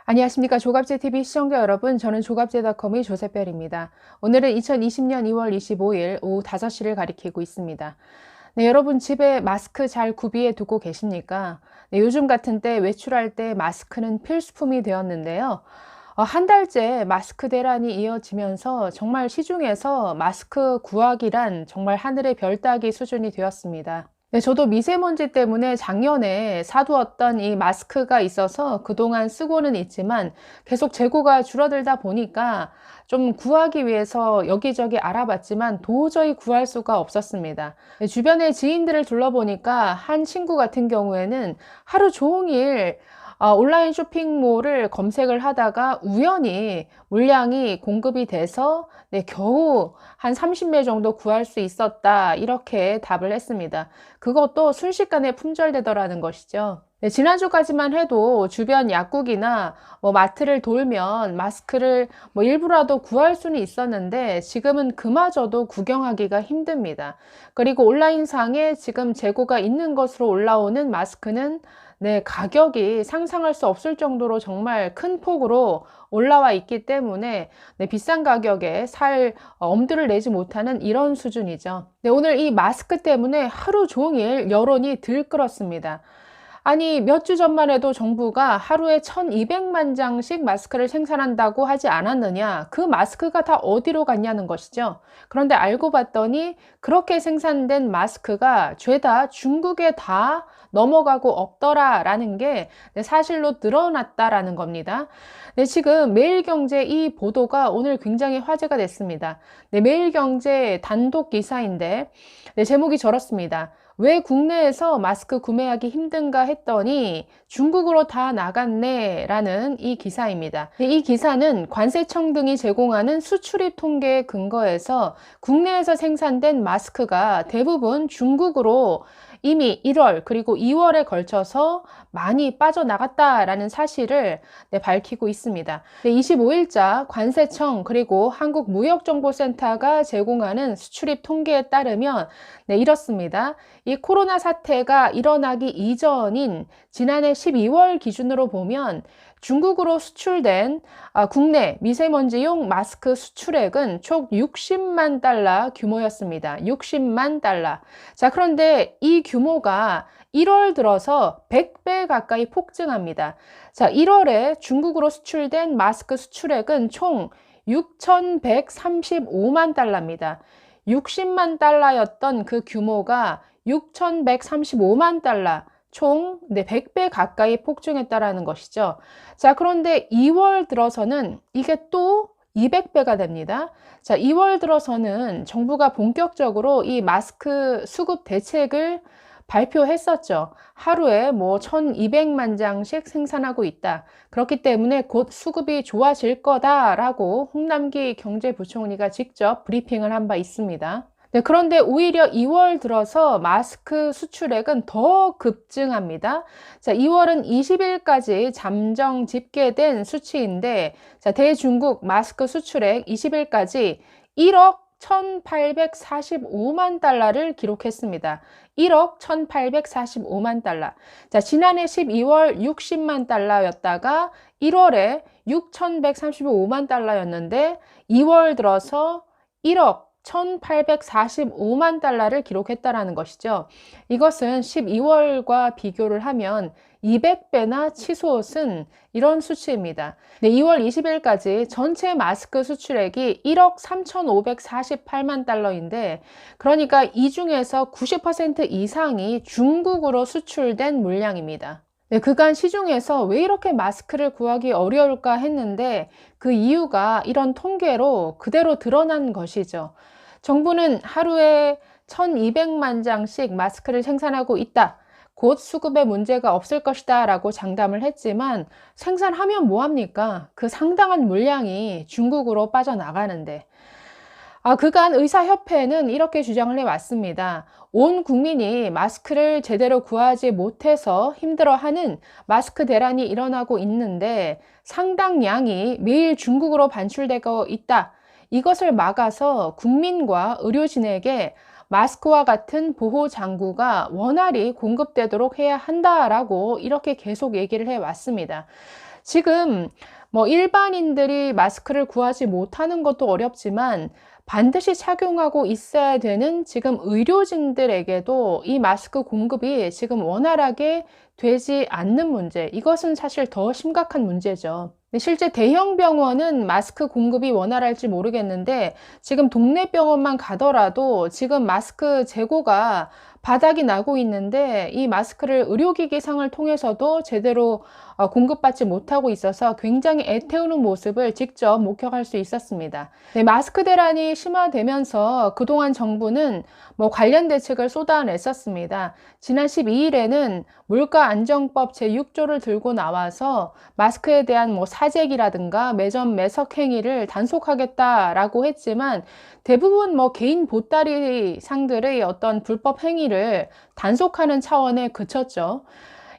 안녕하십니까. 조갑제TV 시청자 여러분. 저는 조갑제닷컴의 조세별입니다. 오늘은 2020년 2월 25일 오후 5시를 가리키고 있습니다. 네, 여러분 집에 마스크 잘 구비해 두고 계십니까? 네, 요즘 같은 때 외출할 때 마스크는 필수품이 되었는데요. 한 달째 마스크 대란이 이어지면서 정말 시중에서 마스크 구하기란 정말 하늘의 별 따기 수준이 되었습니다. 네, 저도 미세먼지 때문에 작년에 사두었던 이 마스크가 있어서 그동안 쓰고는 있지만 계속 재고가 줄어들다 보니까 좀 구하기 위해서 여기저기 알아봤지만 도저히 구할 수가 없었습니다. 네, 주변의 지인들을 둘러보니까 한 친구 같은 경우에는 하루 종일 온라인 쇼핑몰을 검색을 하다가 우연히 물량이 공급이 돼서 네, 겨우 한 30매 정도 구할 수 있었다. 이렇게 답을 했습니다. 그것도 순식간에 품절되더라는 것이죠. 네, 지난주까지만 해도 주변 약국이나 마트를 돌면 마스크를 일부라도 구할 수는 있었는데 지금은 그마저도 구경하기가 힘듭니다. 그리고 온라인상에 지금 재고가 있는 것으로 올라오는 마스크는 네, 가격이 상상할 수 없을 정도로 정말 큰 폭으로 올라와 있기 때문에 네, 비싼 가격에 살 엄두를 내지 못하는 이런 수준이죠. 네, 오늘 이 마스크 때문에 하루 종일 여론이 들끓었습니다. 아니, 몇 주 전만 해도 정부가 하루에 1200만 장씩 마스크를 생산한다고 하지 않았느냐? 그 마스크가 다 어디로 갔냐는 것이죠. 그런데 알고 봤더니 그렇게 생산된 마스크가 죄다 중국에 다 넘어가고 없더라라는 게 사실로 드러났다라는 겁니다. 네, 지금 매일경제 이 보도가 오늘 굉장히 화제가 됐습니다. 네, 매일경제 단독 기사인데 네, 제목이 저렇습니다. 왜 국내에서 마스크 구매하기 힘든가 했더니 중국으로 다 나갔네 라는 이 기사입니다. 이 기사는 관세청 등이 제공하는 수출입 통계에 근거해서 국내에서 생산된 마스크가 대부분 중국으로 이미 1월 그리고 2월에 걸쳐서 많이 빠져나갔다라는 사실을 밝히고 있습니다. 25일자 관세청 그리고 한국무역정보센터가 제공하는 수출입 통계에 따르면 이렇습니다. 이 코로나 사태가 일어나기 이전인 지난해 12월 기준으로 보면 중국으로 수출된 국내 미세먼지용 마스크 수출액은 총 60만 달러 규모였습니다. 60만 달러. 자, 그런데 이 규모가 1월 들어서 100배 가까이 폭증합니다. 자, 1월에 중국으로 수출된 마스크 수출액은 총 6,135만 달러입니다. 60만 달러였던 그 규모가 6,135만 달러, 총 100배 가까이 폭증했다라는 것이죠. 자, 그런데 2월 들어서는 이게 또 200배가 됩니다. 자, 2월 들어서는 정부가 본격적으로 이 마스크 수급 대책을 발표했었죠. 하루에 1200만 장씩 생산하고 있다. 그렇기 때문에 곧 수급이 좋아질 거다라고 홍남기 경제부총리가 직접 브리핑을 한 바 있습니다. 네, 그런데 오히려 2월 들어서 마스크 수출액은 더 급증합니다. 자, 2월은 20일까지 잠정 집계된 수치인데, 자, 대중국 마스크 수출액 20일까지 1억 1,845만 달러를 기록했습니다. 1억 1,845만 달러. 자, 지난해 12월 60만 달러였다가 1월에 6,135만 달러였는데 2월 들어서 1억 1,845만 달러를 기록했다라는 것이죠. 이것은 12월과 비교를 하면 200배나 치솟은 이런 수치입니다. 네, 2월 20일까지 전체 마스크 수출액이 1억 3,548만 달러인데, 그러니까 이 중에서 90% 이상이 중국으로 수출된 물량입니다. 네, 그간 시중에서 왜 이렇게 마스크를 구하기 어려울까 했는데 그 이유가 이런 통계로 그대로 드러난 것이죠. 정부는 하루에 1,200만 장씩 마스크를 생산하고 있다. 곧 수급에 문제가 없을 것이다 라고 장담을 했지만 생산하면 뭐합니까? 그 상당한 물량이 중국으로 빠져나가는데. 그간 의사협회는 이렇게 주장을 해왔습니다. 온 국민이 마스크를 제대로 구하지 못해서 힘들어하는 마스크 대란이 일어나고 있는데 상당량이 매일 중국으로 반출되고 있다. 이것을 막아서 국민과 의료진에게 마스크와 같은 보호 장구가 원활히 공급되도록 해야 한다라고 이렇게 계속 얘기를 해왔습니다. 지금 뭐 일반인들이 마스크를 구하지 못하는 것도 어렵지만 반드시 착용하고 있어야 되는 지금 의료진들에게도 이 마스크 공급이 지금 원활하게 되지 않는 문제, 이것은 사실 더 심각한 문제죠. 실제 대형 병원은 마스크 공급이 원활할지 모르겠는데 지금 동네 병원만 가더라도 지금 마스크 재고가 바닥이 나고 있는데 이 마스크를 의료기기상을 통해서도 제대로 공급받지 못하고 있어서 굉장히 애태우는 모습을 직접 목격할 수 있었습니다. 네, 마스크 대란이 심화되면서 그동안 정부는 뭐 관련 대책을 쏟아냈었습니다. 지난 12일에는 물가안정법 제6조를 들고 나와서 마스크에 대한 뭐 사재기라든가 매점 매석 행위를 단속하겠다라고 했지만 대부분 뭐 개인 보따리 상들의 어떤 불법 행위를 단속하는 차원에 그쳤죠.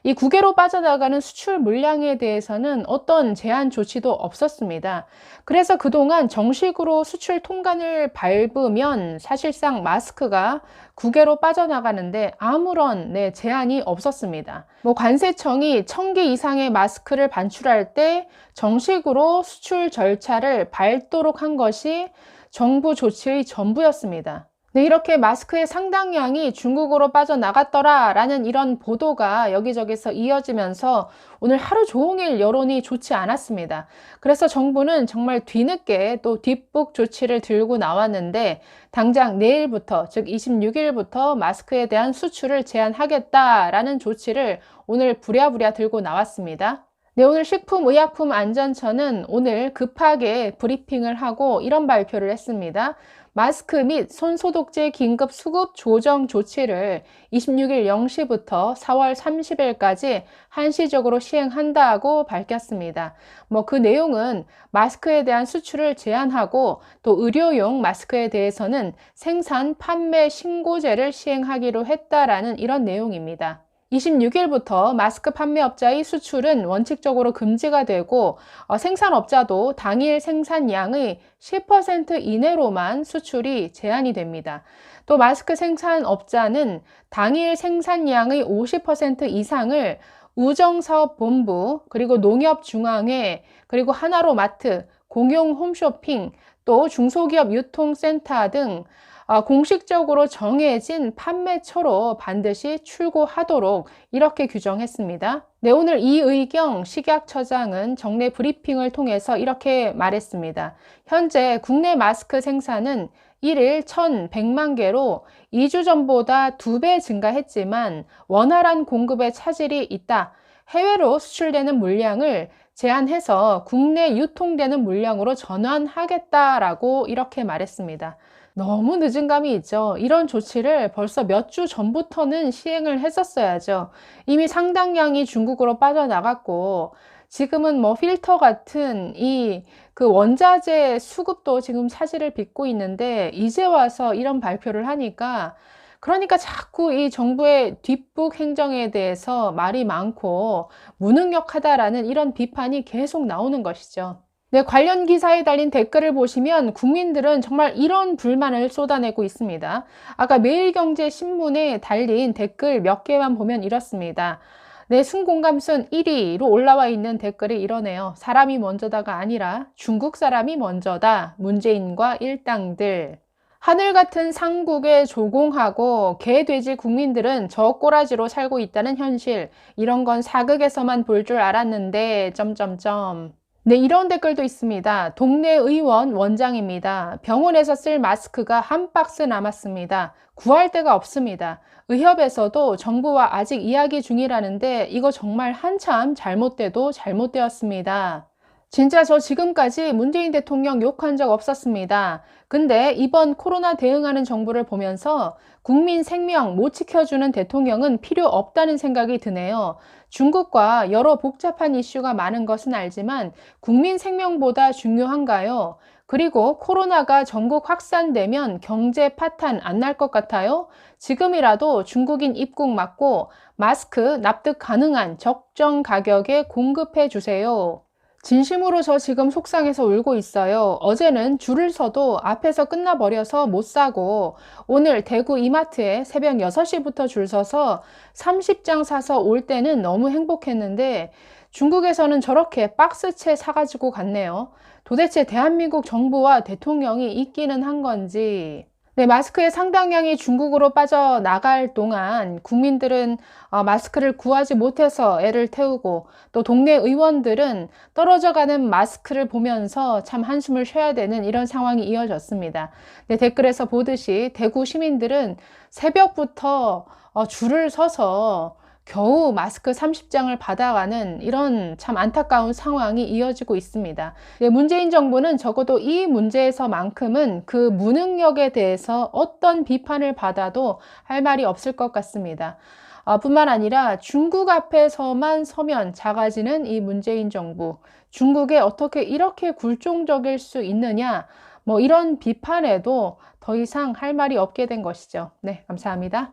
이 국외로 빠져나가는 수출 물량에 대해서는 어떤 제한 조치도 없었습니다. 그래서 그동안 정식으로 수출 통관을 밟으면 사실상 마스크가 국외로 빠져나가는데 아무런 제한이 없었습니다. 뭐 관세청이 1000개 이상의 마스크를 반출할 때 정식으로 수출 절차를 밟도록 한 것이 정부 조치의 전부였습니다. 네, 이렇게 마스크의 상당량이 중국으로 빠져나갔더라 라는 이런 보도가 여기저기서 이어지면서 오늘 하루 종일 여론이 좋지 않았습니다. 그래서 정부는 정말 뒤늦게 또 뒷북 조치를 들고 나왔는데 당장 내일부터, 즉 26일부터 마스크에 대한 수출을 제한하겠다라는 조치를 오늘 부랴부랴 들고 나왔습니다. 네, 오늘 식품의약품안전처는 오늘 급하게 브리핑을 하고 이런 발표를 했습니다. 마스크 및 손소독제 긴급 수급 조정 조치를 26일 0시부터 4월 30일까지 한시적으로 시행한다고 밝혔습니다. 뭐 그 내용은 마스크에 대한 수출을 제한하고 또 의료용 마스크에 대해서는 생산, 판매 신고제를 시행하기로 했다라는 이런 내용입니다. 26일부터 마스크 판매업자의 수출은 원칙적으로 금지가 되고 생산업자도 당일 생산량의 10% 이내로만 수출이 제한이 됩니다. 또 마스크 생산업자는 당일 생산량의 50% 이상을 우정사업본부, 그리고 농협중앙회, 그리고 하나로마트, 공용 홈쇼핑, 또 중소기업 유통센터 등 공식적으로 정해진 판매처로 반드시 출고하도록 이렇게 규정했습니다. 네, 오늘 이의경 식약처장은 정례 브리핑을 통해서 이렇게 말했습니다. 현재 국내 마스크 생산은 1일 1,100만 개로 2주 전보다 2배 증가했지만 원활한 공급에 차질이 있다. 해외로 수출되는 물량을 제한해서 국내 유통되는 물량으로 전환하겠다라고 이렇게 말했습니다. 너무 늦은 감이 있죠. 이런 조치를 벌써 몇 주 전부터는 시행을 했었어야죠. 이미 상당량이 중국으로 빠져나갔고 지금은 뭐 필터 같은 그 원자재 수급도 지금 사실을 빚고 있는데 이제 와서 이런 발표를 하니까 그러니까 자꾸 이 정부의 뒷북 행정에 대해서 말이 많고 무능력하다라는 이런 비판이 계속 나오는 것이죠. 네, 관련 기사에 달린 댓글을 보시면 국민들은 정말 이런 불만을 쏟아내고 있습니다. 아까 매일경제신문에 달린 댓글 몇 개만 보면 이렇습니다. 네, 순공감순 1위로 올라와 있는 댓글이 이러네요. 사람이 먼저다가 아니라 중국 사람이 먼저다. 문재인과 일당들. 하늘 같은 상국에 조공하고 개, 돼지 국민들은 저 꼬라지로 살고 있다는 현실. 이런 건 사극에서만 볼 줄 알았는데... 네, 이런 댓글도 있습니다. 동네 의원 원장입니다. 병원에서 쓸 마스크가 한 박스 남았습니다. 구할 데가 없습니다. 의협에서도 정부와 아직 이야기 중이라는데 이거 정말 한참 잘못돼도 잘못되었습니다. 진짜 저 지금까지 문재인 대통령 욕한 적 없었습니다. 근데 이번 코로나 대응하는 정부를 보면서 국민 생명 못 지켜주는 대통령은 필요 없다는 생각이 드네요. 중국과 여러 복잡한 이슈가 많은 것은 알지만 국민 생명보다 중요한가요? 그리고 코로나가 전국 확산되면 경제 파탄 안 날 것 같아요? 지금이라도 중국인 입국 막고 마스크 납득 가능한 적정 가격에 공급해 주세요. 진심으로 저 지금 속상해서 울고 있어요. 어제는 줄을 서도 앞에서 끝나버려서 못 사고 오늘 대구 이마트에 새벽 6시부터 줄 서서 30장 사서 올 때는 너무 행복했는데 중국에서는 저렇게 박스채 사가지고 갔네요. 도대체 대한민국 정부와 대통령이 있기는 한 건지. 네, 마스크의 상당량이 중국으로 빠져나갈 동안 국민들은 마스크를 구하지 못해서 애를 태우고, 또 동네 의원들은 떨어져 가는 마스크를 보면서 참 한숨을 쉬어야 되는 이런 상황이 이어졌습니다. 네, 댓글에서 보듯이 대구 시민들은 새벽부터 줄을 서서 겨우 마스크 30장을 받아가는 이런 참 안타까운 상황이 이어지고 있습니다. 네, 문재인 정부는 적어도 이 문제에서만큼은 그 무능력에 대해서 어떤 비판을 받아도 할 말이 없을 것 같습니다. 뿐만 아니라 중국 앞에서만 서면 작아지는 이 문재인 정부, 중국에 어떻게 이렇게 굴종적일 수 있느냐, 뭐 이런 비판에도 더 이상 할 말이 없게 된 것이죠. 네, 감사합니다.